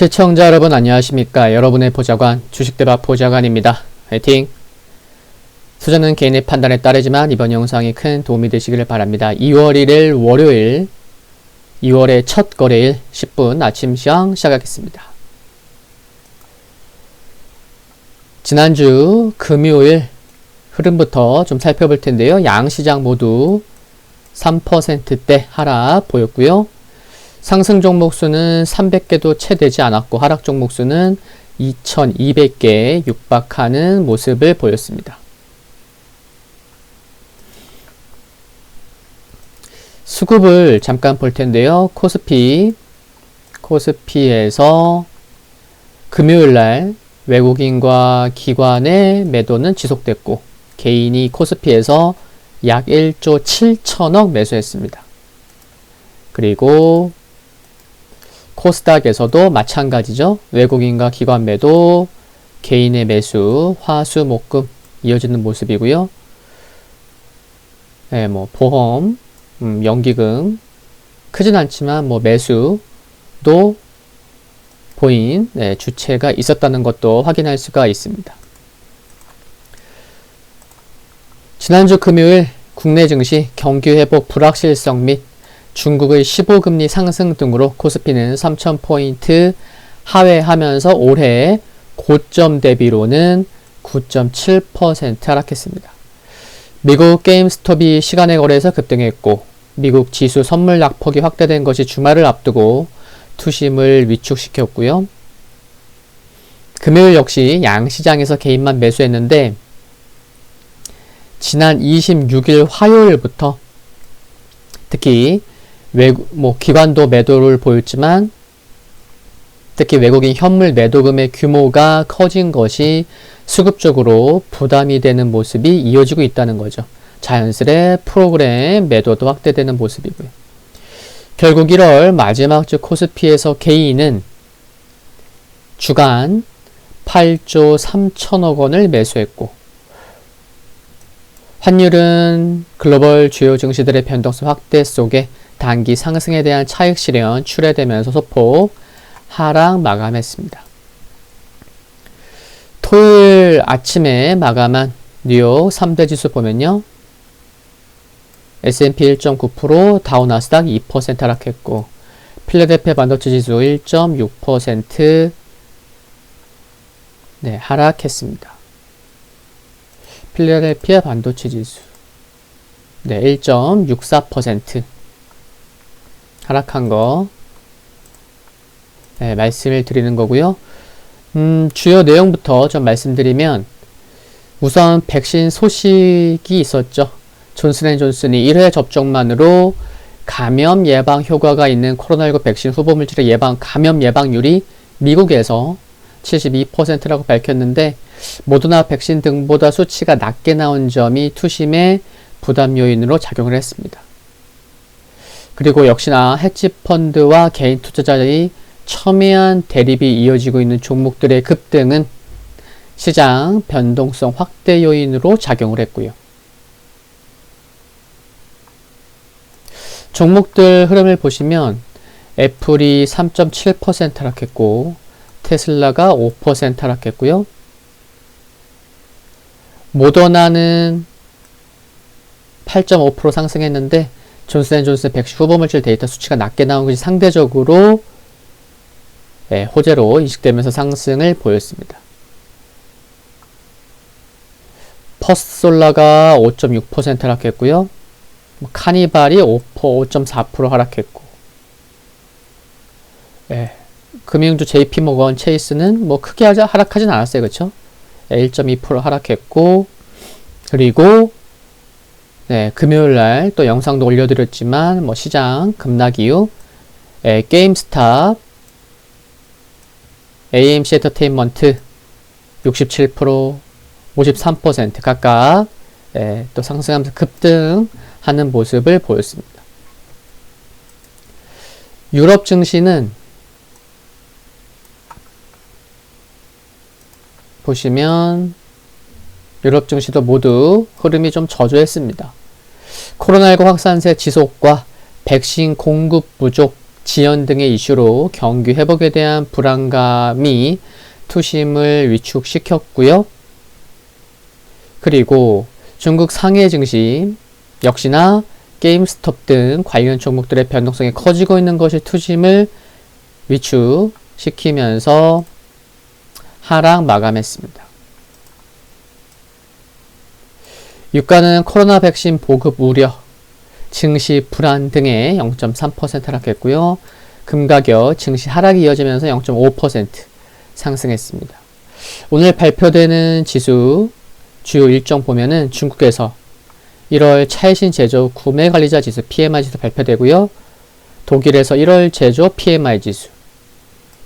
시청자 여러분 안녕하십니까. 여러분의 보좌관 주식대박 보좌관입니다. 화이팅! 투자는 개인의 판단에 따르지만 이번 영상이 큰 도움이 되시기를 바랍니다. 2월 1일 월요일 2월의 첫 거래일 10분 아침 시황 시작하겠습니다. 지난주 금요일 흐름부터 좀 살펴볼 텐데요. 양시장 모두 3%대 하락 보였고요. 상승 종목 수는 300개도 채 되지 않았고 하락 종목 수는 2200개 육박하는 모습을 보였습니다. 수급을 잠깐 볼 텐데요. 코스피에서 금요일날 외국인과 기관의 매도는 지속됐고 개인이 코스피에서 약 1조 7천억 매수했습니다. 그리고 코스닥에서도 마찬가지죠. 외국인과 기관 매도, 개인의 매수, 화수, 목금 이어지는 모습이고요. 네, 보험, 연기금 크진 않지만 매수도 보인 주체가 있었다는 것도 확인할 수가 있습니다. 지난주 금요일 국내 증시 경기 회복 불확실성 및 중국의 15금리 상승 등으로 코스피는 3,000포인트 하회하면서 올해 고점 대비로는 9.7% 하락했습니다. 미국 게임스톱이 시간의 거래에서 급등했고 미국 지수 선물 낙폭이 확대된 것이 주말을 앞두고 투심을 위축시켰고요. 금요일 역시 양시장에서 개인만 매수했는데 지난 26일 화요일부터 특히 기관도 매도를 보였지만 특히 외국인 현물 매도금의 규모가 커진 것이 수급적으로 부담이 되는 모습이 이어지고 있다는 거죠. 자연스레 프로그램 매도도 확대되는 모습이고요. 결국 1월 마지막 주 코스피에서 개인은 주간 8조 3천억 원을 매수했고 환율은 글로벌 주요 증시들의 변동성 확대 속에 단기 상승에 대한 차익 실현 출회되면서 소폭 하락 마감했습니다. 토요일 아침에 마감한 뉴욕 3대 지수 보면요. S&P 1.9%, 다우나스닥 2% 하락했고 필라델피아 반도체 지수 1.6% 하락했습니다. 필라델피아 반도체 지수 1.64% 하락한 거 말씀을 드리는 거고요. 주요 내용부터 좀 말씀드리면 우선 백신 소식이 있었죠. 존슨앤존슨이 1회 접종만으로 감염 예방 효과가 있는 코로나19 백신 후보물질의 감염 예방률이 미국에서 72%라고 밝혔는데 모더나 백신 등보다 수치가 낮게 나온 점이 투심의 부담 요인으로 작용을 했습니다. 그리고 역시나 헤지펀드와 개인 투자자의 첨예한 대립이 이어지고 있는 종목들의 급등은 시장 변동성 확대 요인으로 작용을 했고요. 종목들 흐름을 보시면 애플이 3.7% 하락했고 테슬라가 5% 하락했고요. 모더나는 8.5% 상승했는데 존슨앤존슨 백신 후보물질 데이터 수치가 낮게 나온 것이 상대적으로 호재로 인식되면서 상승을 보였습니다. 퍼스솔라가 5.6% 하락했고요. 카니발이 5.4% 하락했고 금융주 JP모건 체이스는 크게 하락하진 않았어요. 그렇죠? 1.2% 하락했고 그리고 금요일날 또 영상도 올려드렸지만 시장 급락 이후 게임스탑, AMC 엔터테인먼트 67%, 53% 각각 또 상승하면서 급등하는 모습을 보였습니다. 유럽 증시는 보시면 유럽 증시도 모두 흐름이 좀 저조했습니다. 코로나19 확산세 지속과 백신 공급 부족 지연 등의 이슈로 경기 회복에 대한 불안감이 투심을 위축시켰고요. 그리고 중국 상해 증시 역시나 게임스톱 등 관련 종목들의 변동성이 커지고 있는 것이 투심을 위축시키면서 하락 마감했습니다. 유가는 코로나 백신 보급 우려, 증시 불안 등에 0.3% 하락했고요. 금 가격 증시 하락이 이어지면서 0.5% 상승했습니다. 오늘 발표되는 지수 주요 일정 보면은 중국에서 1월 차이신 제조 구매 관리자 지수 PMI 지수 발표되고요. 독일에서 1월 제조 PMI 지수,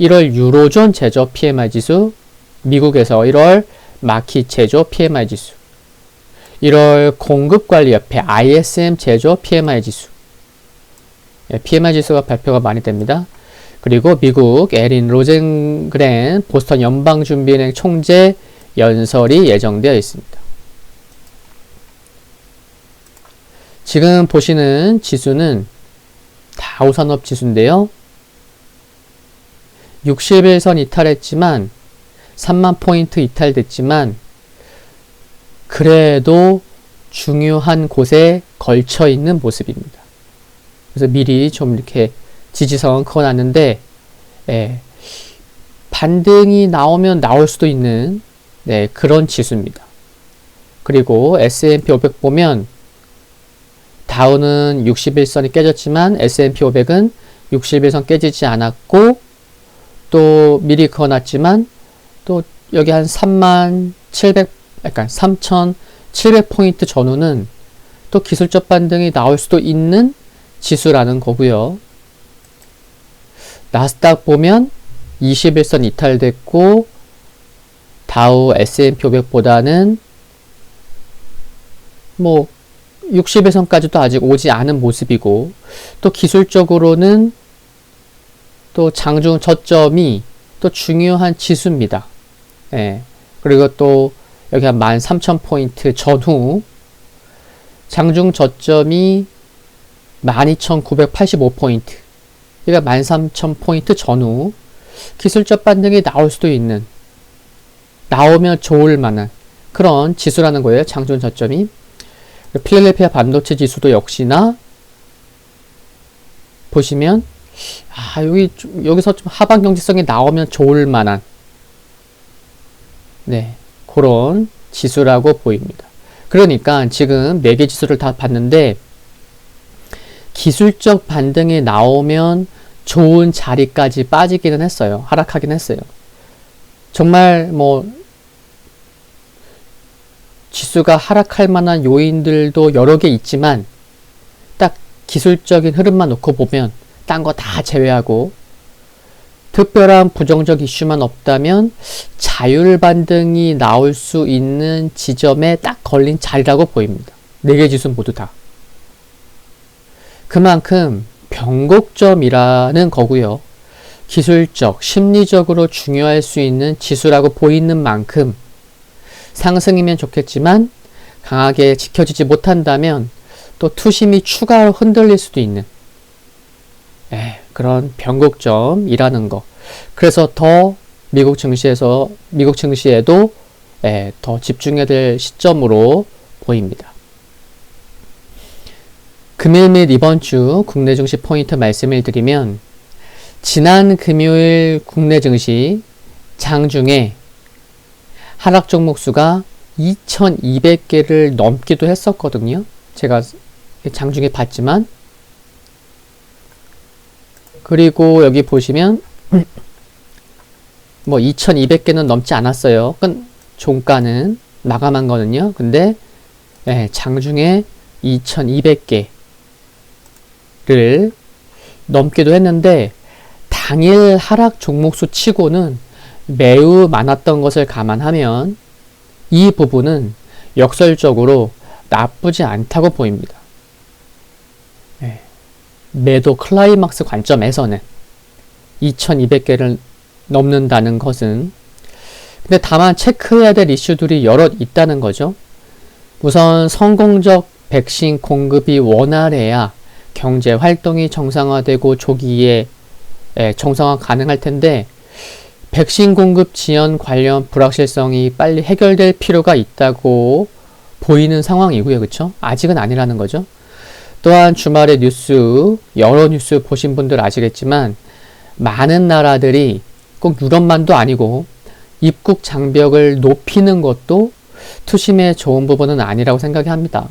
1월 유로존 제조 PMI 지수, 미국에서 1월 마켓 제조 PMI 지수, 1월 공급관리협회 ISM 제조 PMI 지수, PMI 지수가 발표가 많이 됩니다. 그리고 미국 에린 로젠그렌 보스턴 연방준비은행 총재 연설이 예정되어 있습니다. 지금 보시는 지수는 다우산업 지수인데요. 60일선 이탈했지만 3만 포인트 이탈됐지만 그래도 중요한 곳에 걸쳐 있는 모습입니다. 그래서 미리 좀 이렇게 지지선은 그어놨는데 반등이 나오면 나올 수도 있는 그런 지수입니다. 그리고 S&P 500 보면 다우는 61선이 깨졌지만 S&P 500은 61선 깨지지 않았고 또 미리 그어놨지만 또 여기 한 3,700포인트 전후는 또 기술적 반등이 나올 수도 있는 지수라는 거고요. 나스닥 보면 21선 이탈됐고 다우 S&P 500보다는 뭐 60일선까지도 아직 오지 않은 모습이고 또 기술적으로는 또 장중 저점이 또 중요한 지수입니다. 그리고 또 여기 한 13,000포인트 전후 장중 저점이 12,985포인트, 그러니까 13,000포인트 전후 기술적 반등이 나올 수도 있는, 나오면 좋을 만한 그런 지수라는 거예요. 장중 저점이. 필라델피아 반도체 지수도 역시나 보시면 여기서 좀 하방 경직성이 나오면 좋을 만한 그런 지수라고 보입니다. 그러니까 지금 4개 지수를 다 봤는데 기술적 반등이 나오면 좋은 자리까지 빠지기는 했어요. 하락하긴 했어요. 정말 뭐 지수가 하락할 만한 요인들도 여러 개 있지만 딱 기술적인 흐름만 놓고 보면 딴 거 다 제외하고 특별한 부정적 이슈만 없다면 자율 반등이 나올 수 있는 지점에 딱 걸린 자리라고 보입니다. 4개 지수 모두 다. 그만큼 변곡점이라는 거고요. 기술적, 심리적으로 중요할 수 있는 지수라고 보이는 만큼 상승이면 좋겠지만 강하게 지켜지지 못한다면 또 투심이 추가로 흔들릴 수도 있는 그런 변곡점이라는 거. 그래서 더 미국 증시에도 더 집중해야 될 시점으로 보입니다. 금일 및 이번 주 국내 증시 포인트 말씀을 드리면 지난 금요일 국내 증시 장중에 하락 종목 수가 2,200개를 넘기도 했었거든요. 제가 장중에 봤지만. 그리고 여기 보시면 뭐 2,200개는 넘지 않았어요. 종가는 마감한 거는요. 근데 장중에 2,200개를 넘기도 했는데 당일 하락 종목수 치고는 매우 많았던 것을 감안하면 이 부분은 역설적으로 나쁘지 않다고 보입니다. 매도 클라이막스 관점에서는 2,200개를 넘는다는 것은, 근데 다만 체크해야 될 이슈들이 여럿 있다는 거죠. 우선 성공적 백신 공급이 원활해야 경제 활동이 정상화되고 조기에 정상화 가능할 텐데 백신 공급 지연 관련 불확실성이 빨리 해결될 필요가 있다고 보이는 상황이고요. 그쵸? 아직은 아니라는 거죠. 또한 주말에 여러 뉴스 보신 분들 아시겠지만 많은 나라들이 꼭 유럽만도 아니고 입국 장벽을 높이는 것도 투심의 좋은 부분은 아니라고 생각이 합니다.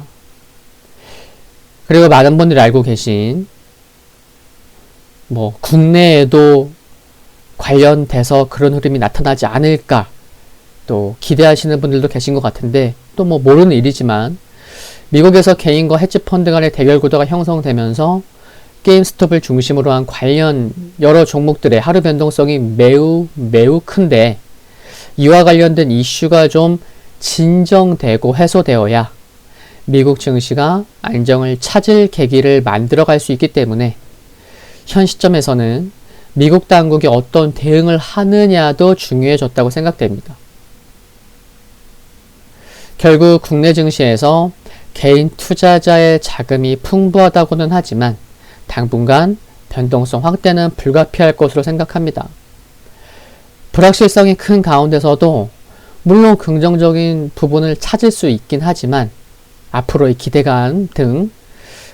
그리고 많은 분들이 알고 계신 국내에도 관련돼서 그런 흐름이 나타나지 않을까 또 기대하시는 분들도 계신 것 같은데 또 모르는 일이지만 미국에서 개인과 헤지펀드 간의 대결 구도가 형성되면서 게임스톱을 중심으로 한 관련 여러 종목들의 하루 변동성이 매우 큰데 이와 관련된 이슈가 좀 진정되고 해소되어야 미국 증시가 안정을 찾을 계기를 만들어갈 수 있기 때문에 현 시점에서는 미국 당국이 어떤 대응을 하느냐도 중요해졌다고 생각됩니다. 결국 국내 증시에서 개인 투자자의 자금이 풍부하다고는 하지만 당분간 변동성 확대는 불가피할 것으로 생각합니다. 불확실성이 큰 가운데서도 물론 긍정적인 부분을 찾을 수 있긴 하지만 앞으로의 기대감 등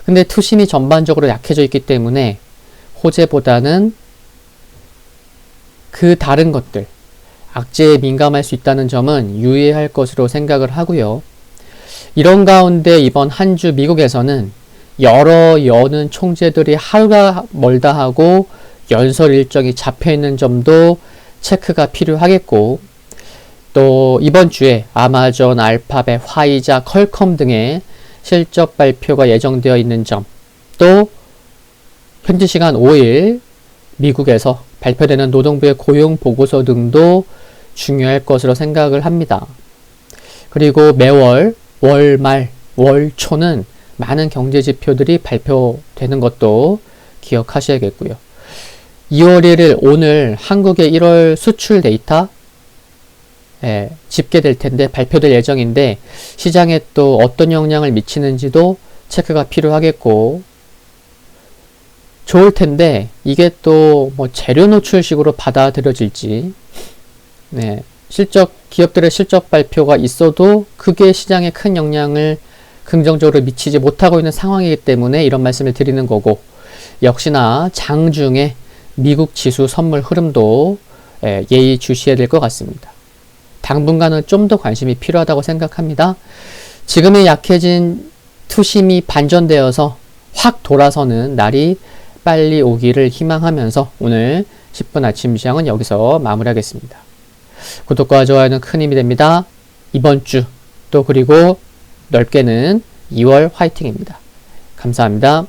근데 투심이 전반적으로 약해져 있기 때문에 호재보다는 그 다른 것들 악재에 민감할 수 있다는 점은 유의할 것으로 생각을 하고요. 이런 가운데 이번 한 주 미국에서는 여러 여는 총재들이 하루가 멀다 하고 연설 일정이 잡혀있는 점도 체크가 필요하겠고 또 이번 주에 아마존, 알파벳, 화이자, 퀄컴 등의 실적 발표가 예정되어 있는 점 또 현지 시간 5일 미국에서 발표되는 노동부의 고용 보고서 등도 중요할 것으로 생각을 합니다. 그리고 매월 월말, 월초는 많은 경제 지표들이 발표되는 것도 기억하셔야겠고요. 2월 1일 오늘 한국의 1월 수출 데이터 집계될 텐데 발표될 예정인데 시장에 또 어떤 영향을 미치는지도 체크가 필요하겠고 좋을 텐데 이게 또 재료 노출식으로 받아들여질지 기업들의 실적 발표가 있어도 그게 시장에 큰 영향을 긍정적으로 미치지 못하고 있는 상황이기 때문에 이런 말씀을 드리는 거고 역시나 장중에 미국 지수 선물 흐름도 예의주시해야 될 것 같습니다. 당분간은 좀 더 관심이 필요하다고 생각합니다. 지금의 약해진 투심이 반전되어서 확 돌아서는 날이 빨리 오기를 희망하면서 오늘 10분 아침 시황은 여기서 마무리하겠습니다. 구독과 좋아요는 큰 힘이 됩니다. 이번 주 또 그리고 넓게는 2월 화이팅입니다. 감사합니다.